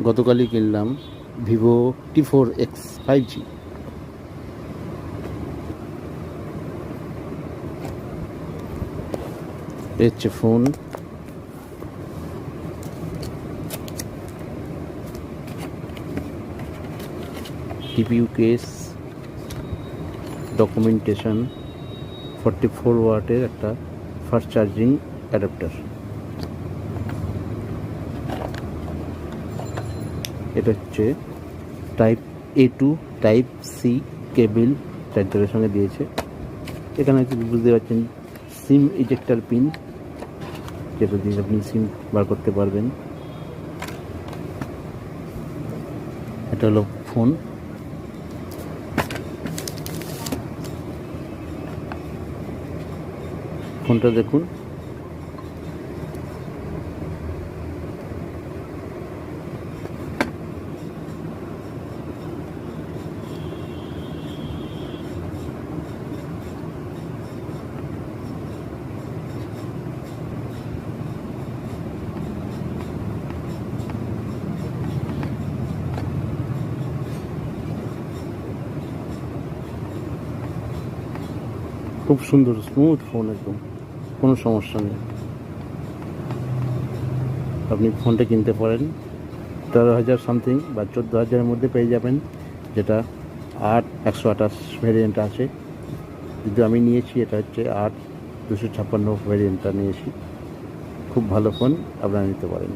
গতকালই কিনলাম Vivo T4X 5G। হচ্ছে ফোন, CPU কেস, ডকুমেন্টেশন, 44 ওয়াটের একটা ফাস্ট চার্জিং অ্যাডাপ্টার। এটা হচ্ছে type A to type C cable চার্জারের সঙ্গে দিয়েছে। এখানে বুঝতে পারছেন সিম ইজেক্টার পিন, যেটা দিয়ে আপনি সিম বার করতে পারবেন। এটা হলো ফোন। ফোনটা দেখুন, খুব সুন্দর স্মুথ ফোন, একদম কোনো সমস্যা নেই। আপনি ফোনটা কিনতে পারেন 13,000 সামথিং বা 14,000-এর মধ্যে পেয়ে যাবেন, যেটা 128 ভ্যারিয়েন্ট আছে। কিন্তু আমি নিয়েছি এটা হচ্ছে 256 ভ্যারিয়েন্টটা নিয়েছি। খুব ভালো ফোন, আপনারা নিতে পারেন।